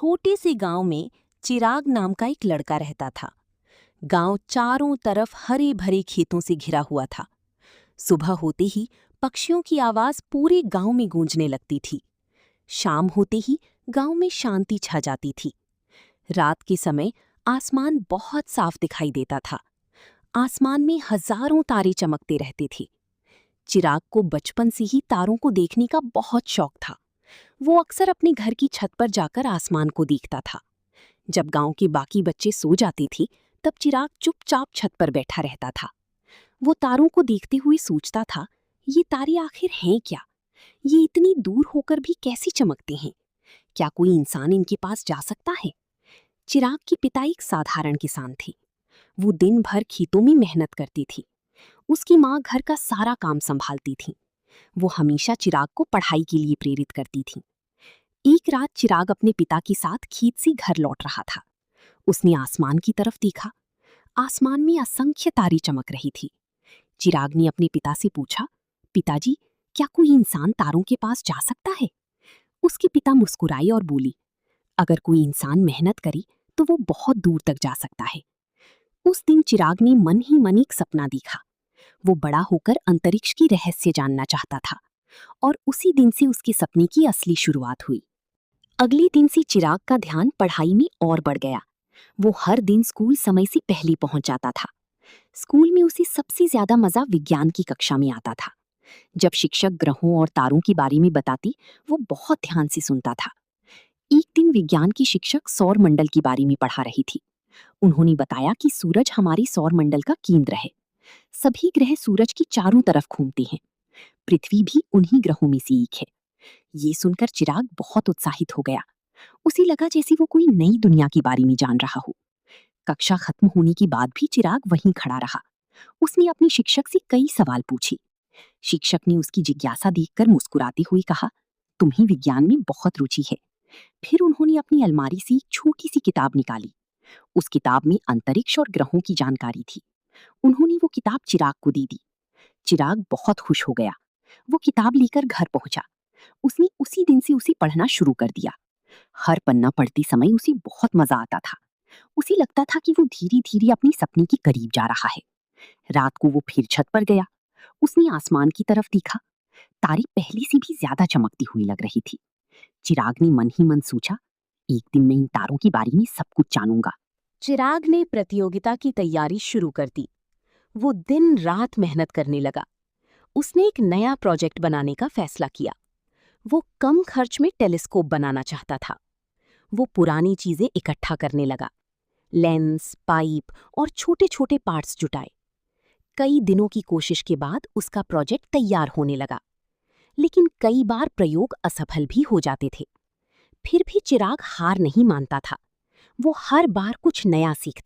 छोटे से गांव में चिराग नाम का एक लड़का रहता था। गांव चारों तरफ हरे भरे खेतों से घिरा हुआ था। सुबह होते ही पक्षियों की आवाज पूरे गांव में गूंजने लगती थी। शाम होते ही गांव में शांति छा जाती थी। रात के समय आसमान बहुत साफ दिखाई देता था। आसमान में हजारों तारे चमकते रहते थे। चिराग को बचपन से ही तारों को देखने का बहुत शौक था। वो अक्सर अपने घर की छत पर जाकर आसमान को देखता था। जब गांव के बाकी बच्चे सो जाते थे, तब चिराग चुपचाप छत पर बैठा रहता था। वो तारों को देखते हुए सोचता था, ये तारे आखिर हैं क्या? ये इतनी दूर होकर भी कैसे चमकते हैं? क्या कोई इंसान इनके पास जा सकता है? चिराग के पिता एक साधारण किसान थे। वो दिन भर खेतों में मेहनत करती थी। उसकी माँ घर का सारा काम संभालती थी। वो हमेशा चिराग को पढ़ाई के लिए प्रेरित करती थी। एक रात चिराग अपने पिता के साथ खेत से घर लौट रहा था। उसने आसमान की तरफ देखा। आसमान में असंख्य तारे चमक रही थी। चिराग ने अपने पिता से पूछा, पिताजी, क्या कोई इंसान तारों के पास जा सकता है? उसके पिता मुस्कुराए और बोली, अगर कोई इंसान मेहनत करे तो वो बहुत दूर तक जा सकता है। उस दिन चिराग ने मन ही मन एक सपना देखा। वो बड़ा होकर अंतरिक्ष की रहस्य जानना चाहता था, और उसी दिन से उसके सपने की असली शुरुआत हुई। अगले दिन से चिराग का ध्यान पढ़ाई में और बढ़ गया। वो हर दिन स्कूल समय से पहले पहुंच जाता था। स्कूल में उसे सबसे ज्यादा मजा विज्ञान की कक्षा में आता था। जब शिक्षक ग्रहों और तारों के बारे में बताती, वो बहुत ध्यान से सुनता था। एक दिन विज्ञान की शिक्षक सौर मंडल के बारे में पढ़ा रही थी। उन्होंने बताया कि सूरज हमारे सौर मंडल का केंद्र है। सभी ग्रह सूरज की चारों तरफ घूमते हैं। पृथ्वी भी उन्हीं ग्रहों में से एक है। ये सुनकर चिराग बहुत उत्साहित हो गया। उसे लगा जैसे वो कोई नई दुनिया के बारे में जान रहा हो। कक्षा खत्म होने के बाद भी चिराग वहीं खड़ा रहा। उसने अपने शिक्षक से कई सवाल पूछे। शिक्षक ने उसकी जिज्ञासा देखकर मुस्कुराते हुए कहा, तुम्हें विज्ञान में बहुत रुचि है। फिर उन्होंने अपनी अलमारी से एक छोटी सी किताब निकाली। उस किताब में अंतरिक्ष और ग्रहों की जानकारी थी। उन्होंने वो किताब चिराग को दे दी। चिराग बहुत खुश हो गया। वो किताब लेकर घर पहुंचा। उसने उसी दिन से उसे पढ़ना शुरू कर दिया। हर पन्ना पढ़ते समय उसे बहुत मजा आता था। उसे लगता था कि वो धीरे धीरे अपने सपने के करीब जा रहा है। रात को वो फिर छत पर गया। उसने आसमान की तरफ देखा। तारे पहले से भी ज्यादा चमकती हुई लग रही थी। चिराग ने मन ही मन सोचा, एक दिन मैं इन तारों के बारे में सब कुछ जानूंगा। चिराग ने प्रतियोगिता की तैयारी शुरू कर दी। वो दिन रात मेहनत करने लगा। उसने एक नया प्रोजेक्ट बनाने का फैसला किया। वो कम खर्च में टेलीस्कोप बनाना चाहता था। वो पुरानी चीजें इकट्ठा करने लगा। लेंस, पाइप और छोटे छोटे पार्ट्स जुटाए। कई दिनों की कोशिश के बाद उसका प्रोजेक्ट तैयार होने लगा। लेकिन कई बार प्रयोग असफल भी हो जाते थे। फिर भी चिराग हार नहीं मानता था। वो हर बार कुछ नया सीखता।